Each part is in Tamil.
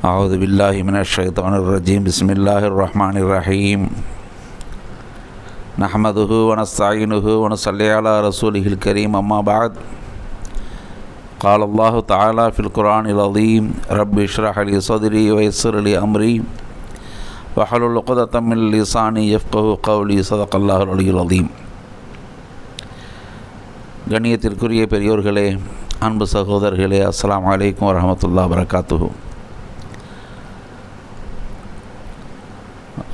أعوذ بالله من الشيطان الرجيم بسم الله الرحمن الرحيم نحمده ونستعينه ونصلي على رسوله الكريم أما بعد قال الله تعالى في القرآن العظيم رب اشرح لي صدري ويسر لي أمري واحلل عقدة من لساني يفقهوا قولي صدق الله العلي العظيم. கண்ணியத்திற்குரிய பெரியோர்களே, அன்பு சகோதரர்களே, அஸ்ஸலாமு அலைக்கும் வரஹ்மத்துல்லாஹி வபரகாத்துஹு.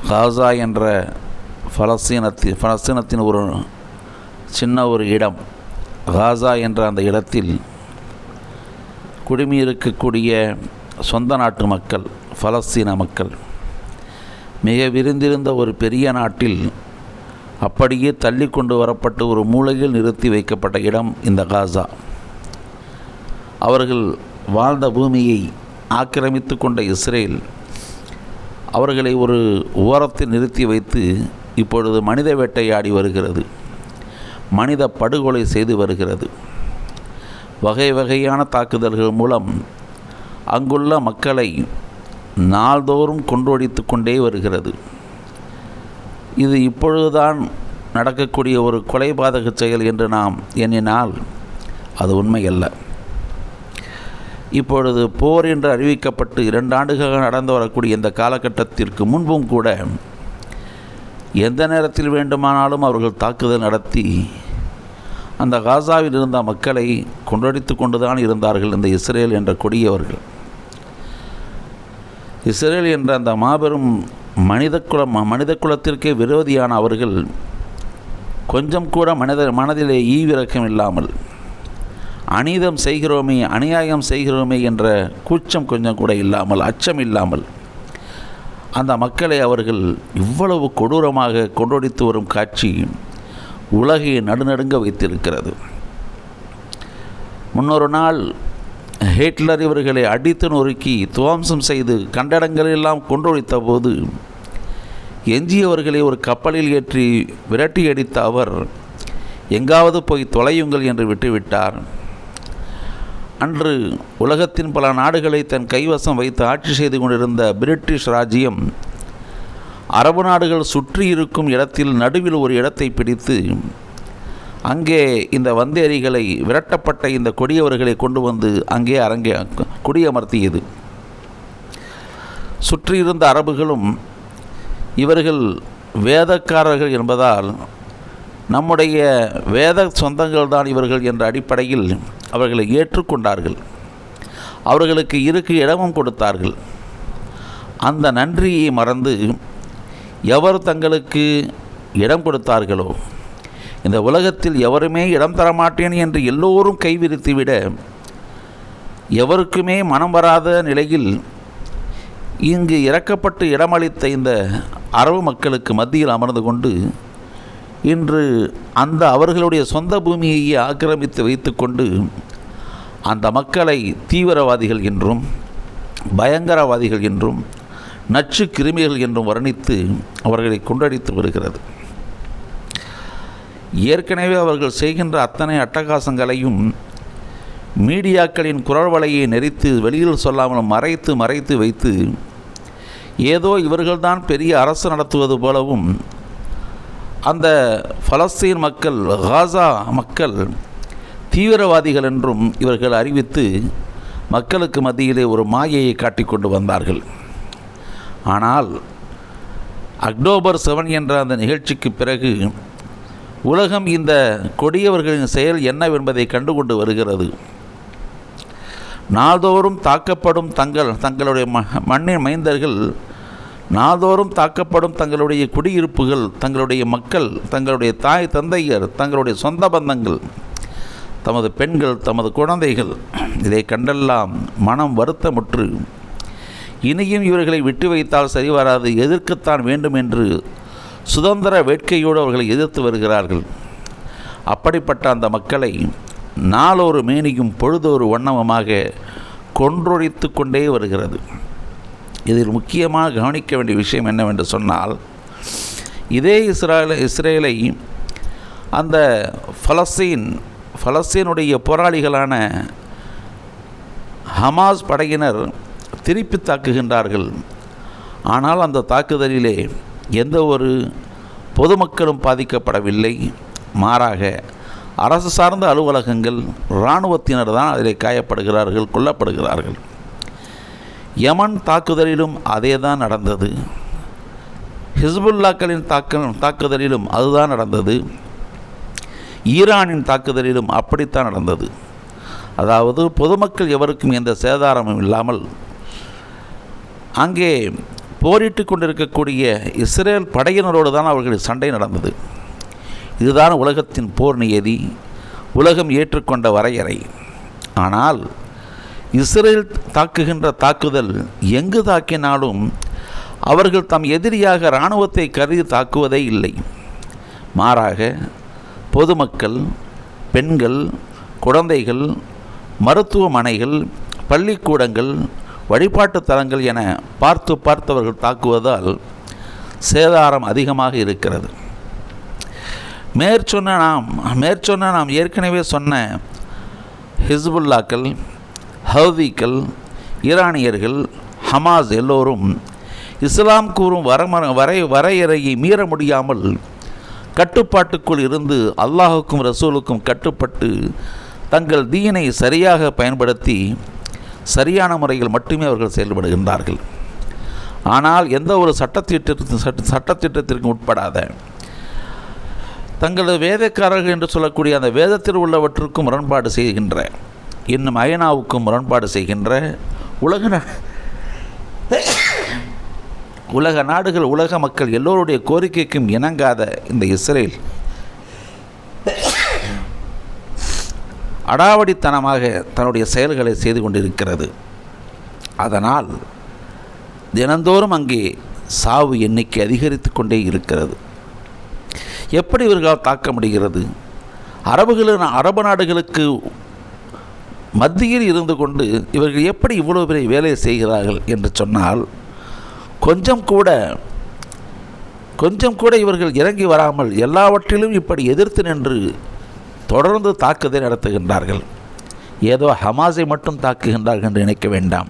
காசா என்ற பலஸ்தீனத்தின் ஒரு சின்ன ஒரு இடம், காசா என்ற அந்த இடத்தில் குடியிருக்கக்கூடிய சொந்த நாட்டு மக்கள், பலஸ்தீன மக்கள், மிக விரிந்திருந்த ஒரு பெரிய நாட்டில் அப்படியே தள்ளி கொண்டு வரப்பட்டு ஒரு மூலையில் நிறுத்தி வைக்கப்பட்ட இடம் இந்த காசா. அவர்கள் வாழ்ந்த பூமியை ஆக்கிரமித்து கொண்ட இஸ்ரேல் அவர்களை ஒரு ஓரத்தில் நிறுத்தி வைத்து இப்பொழுது மனித வேட்டையாடி வருகிறது, மனித படுகொலை செய்து வருகிறது. வகை வகையான தாக்குதல்கள் மூலம் அங்குள்ள மக்களை நாள்தோறும் கொன்றொழித்து கொண்டே வருகிறது. இது இப்பொழுதுதான் நடக்கக்கூடிய ஒரு கொலைபாதக செயல் என்று நாம் எண்ணினால் அது உண்மையல்ல. இப்பொழுது போர் என்று அறிவிக்கப்பட்டு 2 ஆண்டுகள் நடந்து வரக்கூடிய இந்த காலகட்டத்திற்கு முன்பும் கூட எந்த நேரத்தில் வேண்டுமானாலும் அவர்கள் தாக்குதல் நடத்தி அந்த காசாவில் இருந்த மக்களை கொன்றடித்து கொண்டுதான் இருந்தார்கள் இந்த இஸ்ரேல் என்ற கொடியவர்கள். இஸ்ரேல் என்ற அந்த மாபெரும் மனித குலத்திற்கே விரோதியான அவர்கள் கொஞ்சம் கூட மனதிலே ஈவிரக்கம் இல்லாமல், அநீதம் செய்கிறோமே, அநியாயம் செய்கிறோமே என்ற கூச்சம் கொஞ்சம் கூட இல்லாமல், அச்சம் இல்லாமல் அந்த மக்களை அவர்கள் இவ்வளவு கொடூரமாக கொன்றொழித்து வரும் காட்சி உலகை நடுநடுங்க வைத்திருக்கிறது. முன்னொரு நாள் ஹிட்லர் இவர்களை அடித்து நொறுக்கி துவம்சம் செய்து கண்டடங்களெல்லாம் கொன்றொழித்த போது எஞ்சியவர்களை ஒரு கப்பலில் ஏற்றி விரட்டி அடித்த அவர் எங்காவது போய் தொலையுங்கள் என்று விட்டுவிட்டார். அன்று உலகத்தின் பல நாடுகளை தன் கைவசம் வைத்து ஆட்சி செய்து கொண்டிருந்த பிரிட்டிஷ் ராஜ்யம் அரபு நாடுகள் சுற்றி இருக்கும் இடத்தில் நடுவில் ஒரு இடத்தை பிடித்து அங்கே இந்த வந்தேரிகளை, விரட்டப்பட்ட இந்த கொடியவர்களை கொண்டு வந்து அங்கே குடியமர்த்தியது. சுற்றியிருந்த அரபுகளும் இவர்கள் வேதக்காரர்கள் என்பதால் நம்முடைய வேத சொந்தங்கள் தான் இவர்கள் என்ற அடிப்படையில் அவர்களை ஏற்றுக்கொண்டார்கள். அவர்களுக்கு இருக்க இடமும் கொடுத்தார்கள். அந்த நன்றியை மறந்து எவர் தங்களுக்கு இடம் கொடுத்தார்களோ, இந்த உலகத்தில் எவருமே இடம் தரமாட்டேன் என்று எல்லோரும் கைவிரித்துவிட எவருக்குமே மனம் வராத நிலையில் இங்கு இறக்கப்பட்டு இடமளித்த இந்த அரபு மக்களுக்கு மத்தியில் அமர்ந்து கொண்டு இன்று அந்த அவர்களுடைய சொந்த பூமியையே ஆக்கிரமித்து வைத்து கொண்டு அந்த மக்களை தீவிரவாதிகள் என்றும், பயங்கரவாதிகள் என்றும், நச்சு கிருமிகள் என்றும் வர்ணித்து அவர்களை கொன்றடித்து வருகிறது. ஏற்கனவே அவர்கள் செய்கின்ற அத்தனை அட்டகாசங்களையும் மீடியாக்களின் குரல் வலையை நெறித்து வெளியில் சொல்லாமல் மறைத்து வைத்து ஏதோ இவர்கள்தான் பெரிய அரசு நடத்துவது போலவும் அந்த பலஸ்தீன் மக்கள், காசா மக்கள் தீவிரவாதிகள் என்றும் இவர்கள் அறிவித்து மக்களுக்கு மத்தியிலே ஒரு மாயையை காட்டிக்கொண்டு வந்தார்கள். ஆனால் அக்டோபர் 7 என்ற அந்த நிகழ்ச்சிக்கு பிறகு உலகம் இந்த கொடியவர்களின் செயல் என்னவென்பதை கண்டுகொண்டு வருகிறது. நாள்தோறும் தாக்கப்படும் தங்களுடைய மண்ணின் மைந்தர்கள், நாள்தோறும் தாக்கப்படும் தங்களுடைய குடியிருப்புகள், தங்களுடைய மக்கள், தங்களுடைய தாய் தந்தையர், தங்களுடைய சொந்த பந்தங்கள், தமது பெண்கள், தமது குழந்தைகள், இதை கண்டெல்லாம் மனம் வருத்தமுற்று இனியும் இவர்களை விட்டு வைத்தால் சரிவராது, எதிர்க்கத்தான் வேண்டும் என்று சுதந்திர வேட்கையோடு அவர்களை எதிர்த்து வருகிறார்கள். அப்படிப்பட்ட அந்த மக்களை நாளொரு மேனியும் பொழுதொரு வண்ணமுமாக கொன்றொழித்து கொண்டே வருகிறது. இதில் முக்கியமாக கவனிக்க வேண்டிய விஷயம் என்னவென்று சொன்னால், இதே இஸ்ரேலை அந்த பலஸ்தீனுடைய போராளிகளான ஹமாஸ் படையினர் திருப்பி தாக்குகின்றார்கள். ஆனால் அந்த தாக்குதலிலே எந்த ஒரு பொதுமக்களும் பாதிக்கப்படவில்லை. மாறாக அரசு சார்ந்த அலுவலகங்கள், இராணுவத்தினர் தான் அதில் காயப்படுகிறார்கள், கொல்லப்படுகிறார்கள். யமன் தாக்குதலிலும் அதே தான் நடந்தது. ஹிஸ்புல்லாக்களின் தாக்குதலிலும் அதுதான் நடந்தது. ஈரானின் தாக்குதலிலும் அப்படித்தான் நடந்தது. அதாவது பொதுமக்கள் எவருக்கும் எந்த சேதாரமும் இல்லாமல் அங்கே போரிட்டு கொண்டிருக்கக்கூடிய இஸ்ரேல் படையினரோடு தான் அவர்கள் சண்டை நடந்தது. இதுதான் உலகத்தின் போர் நியதி, உலகம் ஏற்றுக்கொண்ட வரையறை. ஆனால் இஸ்ரேல் தாக்குகின்ற தாக்குதல் எங்கு தாக்கினாலும் அவர்கள் தம் எதிரியாக இராணுவத்தை கருதி தாக்குவதே இல்லை. மாறாக பொதுமக்கள், பெண்கள், குழந்தைகள், மருத்துவமனைகள், பள்ளிக்கூடங்கள், வழிபாட்டு தலங்கள் என பார்த்தவர்கள் தாக்குவதால் சேதாரம் அதிகமாக இருக்கிறது. மேற்சொன்ன நாம் ஏற்கனவே சொன்ன ஹிஸ்புல்லாக்கள், ஹவுதிகள், ஈரானியர்கள், ஹமாஸ் எல்லோரும் இஸ்லாம் கூறும் வரையறையை மீற முடியாமல் கட்டுப்பாட்டுக்குள் இருந்து அல்லாஹுக்கும் ரசூலுக்கும் கட்டுப்பட்டு தங்கள் தீனை சரியாக பயன்படுத்தி சரியான முறையில் மட்டுமே அவர்கள் செயல்படுகின்றார்கள். ஆனால் எந்த ஒரு சட்டத்திட்டத்திற்கு உட்படாத, தங்களது வேதக்காரர்கள் என்று சொல்லக்கூடிய அந்த வேதத்தில் உள்ளவற்றுக்கும் முரண்பாடு செய்கின்ற, இன்னும் ஐநாவுக்கும் முரண்பாடு செய்கின்ற உலக நாடுகள், உலக மக்கள் எல்லோருடைய கோரிக்கைக்கும் இணங்காத இந்த இஸ்ரேல் அடாவடித்தனமாக தன்னுடைய செயல்களை செய்து கொண்டிருக்கிறது. அதனால் தினந்தோறும் அங்கே சாவு எண்ணிக்கை அதிகரித்து கொண்டே இருக்கிறது. எப்படி இவர்களால் தாக்க முடிகிறது? அரபு நாடுகளுக்கு மத்தியில் இருந்து கொண்டு இவர்கள் எப்படி இவ்வளவு பெரிய வேலையை செய்கிறார்கள் என்று சொன்னால், கொஞ்சம் கூட இவர்கள் இறங்கி வராமல் எல்லாவற்றிலும் இப்படி எதிர்த்து நின்று தொடர்ந்து தாக்குதல் நடத்துகின்றார்கள். ஏதோ ஹமாஸை மட்டும் தாக்குகின்றார்கள் என்று நினைக்க வேண்டாம்.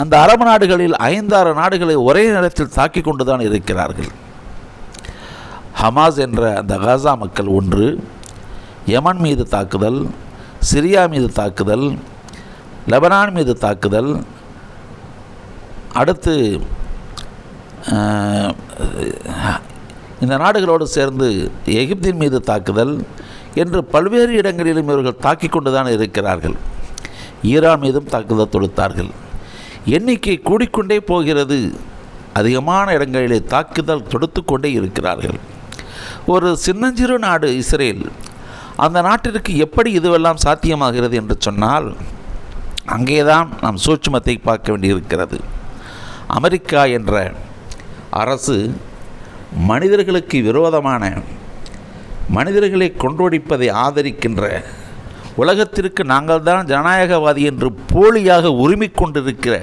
அந்த அரபு நாடுகளில் 5-6 நாடுகளை ஒரே நேரத்தில் தாக்கி கொண்டு தான் இருக்கிறார்கள். ஹமாஸ் என்ற அந்த காசா மக்கள் ஒன்று, யமன் மீது தாக்குதல், சிரியா மீது தாக்குதல், லெபனான் மீது தாக்குதல், அடுத்து இந்த நாடுகளோடு சேர்ந்து எகிப்தின் மீது தாக்குதல் என்று பல்வேறு இடங்களிலும் இவர்கள் தாக்கி கொண்டு தான் இருக்கிறார்கள். ஈரான் மீதும் தாக்குதல் தொடுத்தார்கள். எண்ணிக்கை கூடிக்கொண்டே போகிறது. அதிகமான இடங்களிலே தாக்குதல் தொடுத்து கொண்டே இருக்கிறார்கள். ஒரு சின்னஞ்சிறு நாடு இஸ்ரேல், அந்த நாட்டிற்கு எப்படி இதுவெல்லாம் சாத்தியமாகிறது என்று சொன்னால், அங்கேதான் நாம் சூட்சுமத்தை பார்க்க வேண்டியிருக்கிறது. அமெரிக்கா என்ற அரசு மனிதர்களுக்கு விரோதமான, மனிதர்களை கொன்றொழிப்பதை ஆதரிக்கின்ற, உலகத்திற்கு நாங்கள் தான் ஜனநாயகவாதி என்று போலியாக உரிமை கொண்டிருக்கிற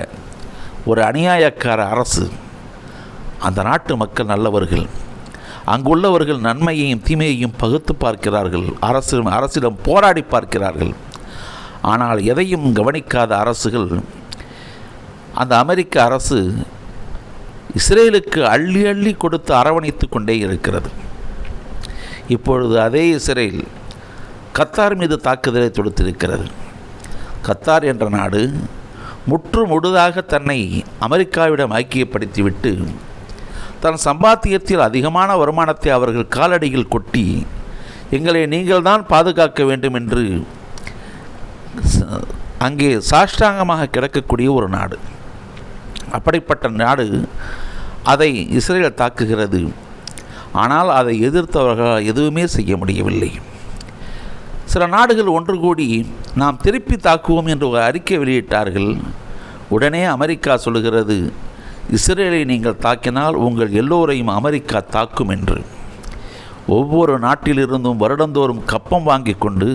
ஒரு அநியாயக்கார அரசு. அந்த நாட்டு மக்கள் நல்லவர்கள். அங்குள்ளவர்கள் நன்மையையும் தீமையையும் பகுத்து பார்க்கிறார்கள். அரசிடம் போராடி பார்க்கிறார்கள். ஆனால் எதையும் கவனிக்காத அரசுகள், அந்த அமெரிக்க அரசு இஸ்ரேலுக்கு அள்ளி அள்ளி கொடுத்து அரவணைத்து கொண்டே இருக்கிறது. இப்பொழுது அதே இஸ்ரேல் கத்தார் மீது தாக்குதலை தொடுத்திருக்கிறது. கத்தார் என்ற நாடு முழுதாக தன்னை அமெரிக்காவிடம் ஐக்கியப்படுத்திவிட்டு தன் சம்பாத்தியத்தில் அதிகமான வருமானத்தை அவர்கள் காலடியில் கொட்டி, எங்களை நீங்கள் தான் பாதுகாக்க வேண்டும் என்று அங்கே சாஷ்டாங்கமாக கிடக்கக்கூடிய ஒரு நாடு. அப்படிப்பட்ட நாடு அதை இஸ்ரேல் தாக்குகிறது. ஆனால் அதை எதிர்த்தவர்கள் எதுவுமே செய்ய முடியவில்லை. சில நாடுகள் ஒன்று கூடி நாம் திருப்பி தாக்குவோம் என்று ஒரு அறிக்கை வெளியிட்டார்கள். உடனே அமெரிக்கா சொல்கிறது, இஸ்ரேலை நீங்கள் தாக்கினால் உங்கள் எல்லோரையும் அமெரிக்கா தாக்கும் என்று. ஒவ்வொரு நாட்டிலிருந்தும் வருடந்தோறும் கப்பம் வாங்கி கொண்டு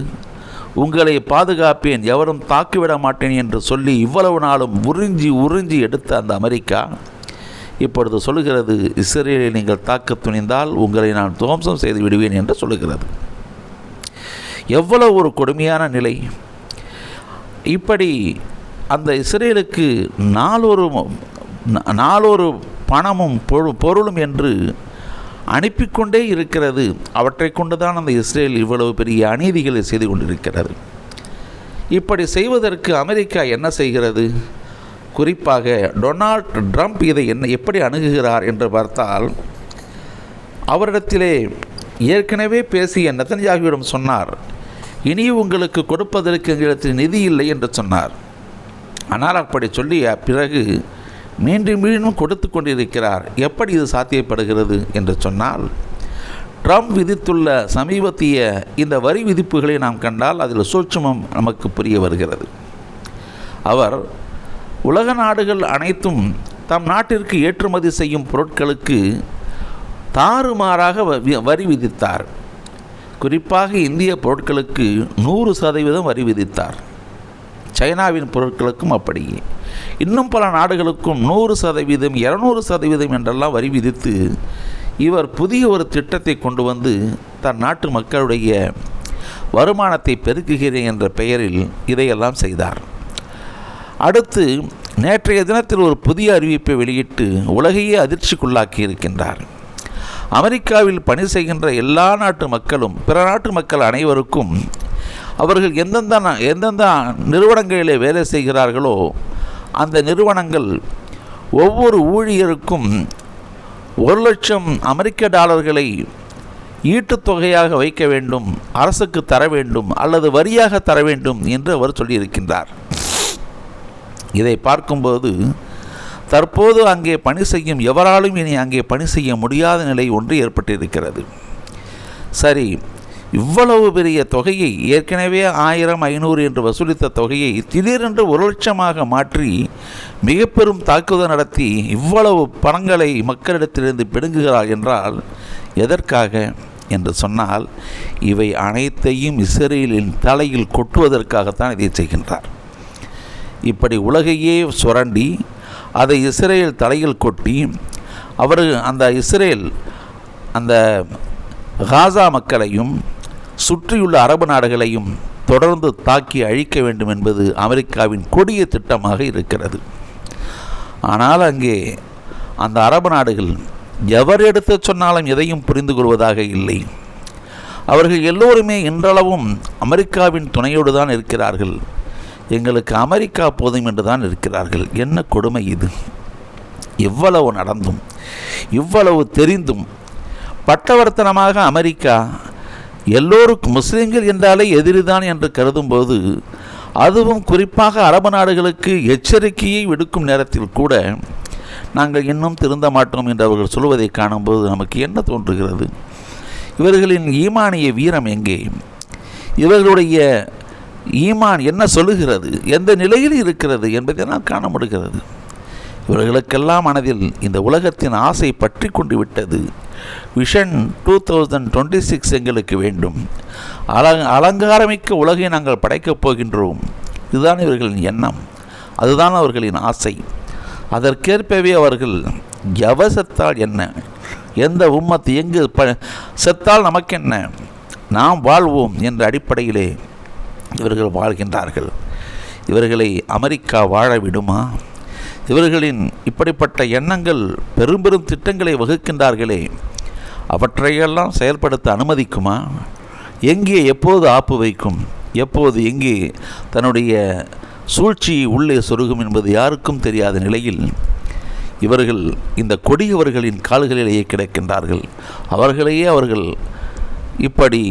உங்களை பாதுகாப்பேன், எவரும் தாக்கிவிட மாட்டேன் என்று சொல்லி இவ்வளவு நாளும் உறிஞ்சி எடுத்த அந்த அமெரிக்கா இப்பொழுது சொல்லுகிறது, இஸ்ரேலை நீங்கள் தாக்க துணிந்தால் உங்களை நான் துவம்சம் செய்து விடுவேன் என்று சொல்லுகிறது. எவ்வளவு ஒரு கொடுமையான நிலை! இப்படி அந்த இஸ்ரேலுக்கு நாளொரு பணமும் பொருளும் என்று அனுப்பிக்கொண்டே இருக்கிறது. அவற்றை கொண்டுதான் அந்த இஸ்ரேல் இவ்வளவு பெரிய அநீதிகளை செய்து கொண்டிருக்கிறது. இப்படி செய்வதற்கு அமெரிக்கா என்ன செய்கிறது? குறிப்பாக டொனால்ட் ட்ரம்ப் இதை எப்படி அணுகுகிறார் என்று பார்த்தால், அவரிடத்திலே ஏற்கனவே பேசிய நெதன்யாகுவிடம் சொன்னார், இனி உங்களுக்கு கொடுப்பதற்கு எங்களிடத்தில் நிதி இல்லை என்று சொன்னார். ஆனால் அப்படி சொல்லிய பிறகு மீண்டும் கொடுத்து கொண்டிருக்கிறார். எப்படி இது சாத்தியப்படுகிறது என்று சொன்னால், ட்ரம்ப் விதித்துள்ள சமீபத்திய இந்த வரி விதிப்புகளை நாம் கண்டால் அதில் சூட்சுமம் நமக்கு புரிய வருகிறது. அவர் உலக நாடுகள் அனைத்தும் தம் நாட்டிற்கு ஏற்றுமதி செய்யும் பொருட்களுக்கு தாறுமாறாக வரி விதித்தார். குறிப்பாக இந்திய பொருட்களுக்கு 100% வரி விதித்தார். சைனாவின் பொருட்களுக்கும் அப்படி, இன்னும் பல நாடுகளுக்கும் 100%, 200% என்றெல்லாம் வரி விதித்து இவர் புதிய ஒரு திட்டத்தை கொண்டு வந்து தன் நாட்டு மக்களுடைய வருமானத்தை பெருக்குகிறேன் என்ற பெயரில் இதையெல்லாம் செய்தார். அடுத்து நேற்றைய தினத்தில் ஒரு புதிய அறிவிப்பை வெளியிட்டு உலகையே அதிர்ச்சிக்குள்ளாக்கி இருக்கின்றார். அமெரிக்காவில் பணி செய்கின்ற எல்லா நாட்டு மக்களும், பிற நாட்டு மக்கள் அனைவருக்கும் அவர்கள் எந்தெந்த நிறுவனங்களிலே வேலை செய்கிறார்களோ அந்த நிறுவனங்கள் ஒவ்வொரு ஊழியருக்கும் $1,00,000 அமெரிக்க ஈட்டுத்தொகையாக வைக்க வேண்டும், அரசுக்கு தர வேண்டும் அல்லது வரியாக தர வேண்டும் என்று அவர் சொல்லியிருக்கின்றார். இதை பார்க்கும்போது தற்போது அங்கே பணி செய்யும் எவராலும் இனி அங்கே பணி செய்ய முடியாத நிலை ஒன்று ஏற்பட்டிருக்கிறது. சரி, இவ்வளவு பெரிய தொகையை, ஏற்கனவே 1000, 500 என்று வசூலித்த தொகையை திடீரென்று 1,00,000 மாற்றி மிக பெரும் தாக்குதல் நடத்தி இவ்வளவு பணங்களை மக்களிடத்திலிருந்து பிடுங்குகிறார் என்றால் எதற்காக என்று சொன்னால், இவை அனைத்தையும் இஸ்ரேலின் தலையில் கொட்டுவதற்காகத்தான் இதை செய்கின்றார். இப்படி உலகையே சுரண்டி அதை இஸ்ரேல் தலையில் கொட்டி அந்த இஸ்ரேல் அந்த காசா மக்களையும் சுற்றியுள்ள அரபு நாடுகளையும் தொடர்ந்து தாக்கி அழிக்க வேண்டும் என்பது அமெரிக்காவின் கொடிய திட்டமாக இருக்கிறது. ஆனால் அங்கே அந்த அரபு நாடுகள் எவர் எடுத்து சொன்னாலும் எதையும் புரிந்து கொள்வதாக இல்லை. அவர்கள் எல்லோருமே இன்றளவும் அமெரிக்காவின் துணையோடு தான் இருக்கிறார்கள். எங்களுக்கு அமெரிக்கா போதும் என்று தான் இருக்கிறார்கள். என்ன கொடுமை இது! இவ்வளவு நடந்தும் இவ்வளவு தெரிந்தும் பட்டவர்த்தனமாக அமெரிக்கா எல்லோருக்கும் முஸ்லிம்கள் என்றாலே எதிரிதான் என்று கருதும்போது, அதுவும் குறிப்பாக அரபு நாடுகளுக்கு எச்சரிக்கையை விடுக்கும் நேரத்தில் கூட நாங்கள் இன்னும் திருந்த மாட்டோம் என்று அவர்கள் சொல்வதை காணும்போது நமக்கு என்ன தோன்றுகிறது? இவர்களின் ஈமானிய வீரம் எங்கே? இவர்களுடைய ஈமான் என்ன சொல்லுகிறது? எந்த நிலையில் இருக்கிறது என்பதை நான் காண முடிகிறது. இவர்களுக்கெல்லாம் மனதில் இந்த உலகத்தின் ஆசை பற்றி கொண்டு விட்டது. விஷன் 2026 எங்களுக்கு வேண்டும், அலங்காரமிக்க உலகை நாங்கள் படைக்கப் போகின்றோம். இதுதான் இவர்களின் எண்ணம், அதுதான் அவர்களின் ஆசை. அதற்கேற்பவே அவர்கள் எவர் செத்தால் என்ன, எந்த உம்மத்து எங்கு செத்தால் நமக்கென்ன, நாம் வாழ்வோம் என்ற அடிப்படையிலே இவர்கள் வாழ்கின்றார்கள். இவர்களை அமெரிக்கா வாழ விடுமா? இவர்களின் இப்படிப்பட்ட எண்ணங்கள் பெரும் பெரும் திட்டங்களை வகுக்கின்றார்களே, அவற்றையெல்லாம் செயல்படுத்த அனுமதிக்குமா? எங்கே எப்போது ஆப்பு வைக்கும், எப்போது எங்கே தன்னுடைய சூழ்ச்சியை உள்ளே சொருகும் என்பது யாருக்கும் தெரியாத நிலையில் இவர்கள் இந்த கொடியவர்களின் கால்களிலேயே கிடக்கின்றார்கள். அவர்களையே அவர்கள் இப்படி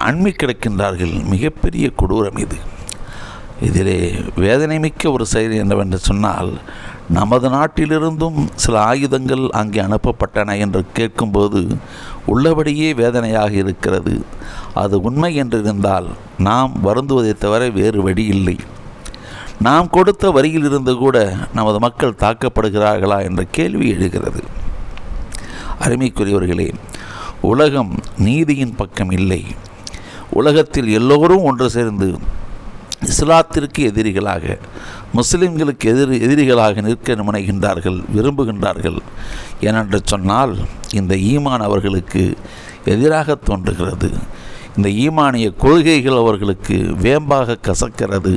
அண்மி கிடக்கின்றார்கள். மிகப்பெரிய கொடூரம் இது. இதிலே வேதனை மிக்க ஒரு செயல் என்னவென்று சொன்னால், நமது நாட்டிலிருந்தும் சில ஆயுதங்கள் அங்கே அனுப்பப்பட்டன என்று கேட்கும்போது உள்ளபடியே வேதனையாக இருக்கிறது. அது உண்மை என்று இருந்தால் நாம் வருந்துவதை தவிர வேறு வழி இல்லை. நாம் கொடுத்த வரியிலிருந்து கூட நமது மக்கள் தாக்கப்படுகிறார்களா என்ற கேள்வி எழுகிறது. அருமைக்குரியவர்களே, உலகம் நீதியின் பக்கம் இல்லை. உலகத்தில் எல்லோரும் ஒன்று சேர்ந்து இஸ்லாத்திற்கு எதிரிகளாக, முஸ்லிம்களுக்கு எதிரிகளாக நிற்க முனைகின்றார்கள், விரும்புகின்றார்கள். ஏனென்று சொன்னால் இந்த ஈமான் அவர்களுக்கு எதிராக தோன்றுகிறது. இந்த ஈமானிய கொள்கைகள் அவர்களுக்கு வேம்பாக கசக்கிறது.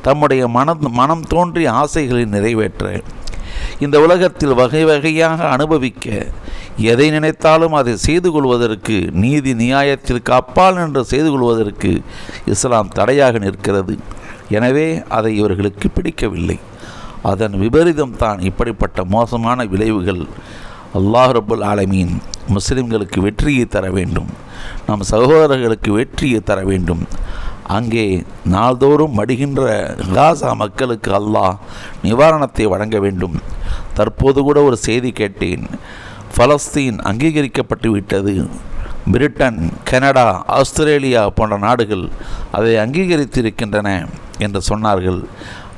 தம்முடைய மனம் தோன்றிய ஆசைகளை நிறைவேற்ற, இந்த உலகத்தில் வகை வகையாக அனுபவிக்க, எதை நினைத்தாலும் அதை செய்து கொள்வதற்கு, நீதி நியாயத்திற்கு அப்பால் என்று செய்து கொள்வதற்கு இஸ்லாம் தடையாக நிற்கிறது. எனவே அதை இவர்களுக்கு பிடிக்கவில்லை. அதன் விபரீதம் தான் இப்படிப்பட்ட மோசமான விளைவுகள். அல்லாஹ் ரப்புல் ஆலமீன் முஸ்லிம்களுக்கு வெற்றியை தர வேண்டும், நம் சகோதரர்களுக்கு வெற்றியை தர வேண்டும். அங்கே நாள்தோறும் மடிகின்ற காசா மக்களுக்கு அல்லாஹ் நிவாரணத்தை வழங்க வேண்டும். தற்போது கூட ஒரு செய்தி கேட்டேன், பலஸ்தீன் அங்கீகரிக்கப்பட்டு விட்டது. பிரிட்டன், கனடா, ஆஸ்திரேலியா போன்ற நாடுகள் அதை அங்கீகரித்திருக்கின்றன என்று சொன்னார்கள்.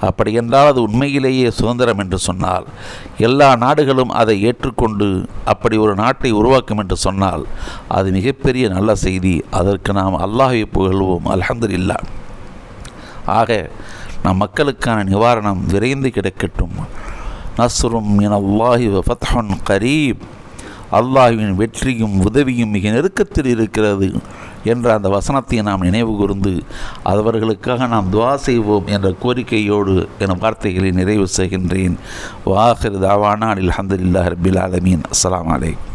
அப்படி என்றால் அது உண்மையிலேயே சுதந்திரம் என்று சொன்னால், எல்லா நாடுகளும் அதை ஏற்றுக்கொண்டு அப்படி ஒரு நாட்டை உருவாக்கும் என்று சொன்னால் அது மிகப்பெரிய நல்ல செய்தி. அதற்கு நாம் அல்லாஹ்வை புகழ்வோம். அல்ஹம்துலில்லாஹ். ஆக நம் மக்களுக்கான நிவாரணம் விரைந்து கிடைக்கட்டும். நஸ்ரும் மினல்லாஹி வ ஃபத்ஹுன் கரீப். அல்லாஹ்வின் வெற்றியும் உதவியும் மிக நெருக்கத்தில் இருக்கிறது என்ற அந்த வசனத்தை நாம் நினைவு கூர்ந்து அவர்களுக்காக நாம் துஆ செய்வோம் என்ற கோரிக்கையோடு என் வார்த்தைகளை நிறைவு செய்கின்றேன். வாஹிர் தாவானா அல்ஹம்துலில்லாஹி ரப்பில் ஆலமீன். அஸ்ஸலாமு அலைக்கும்.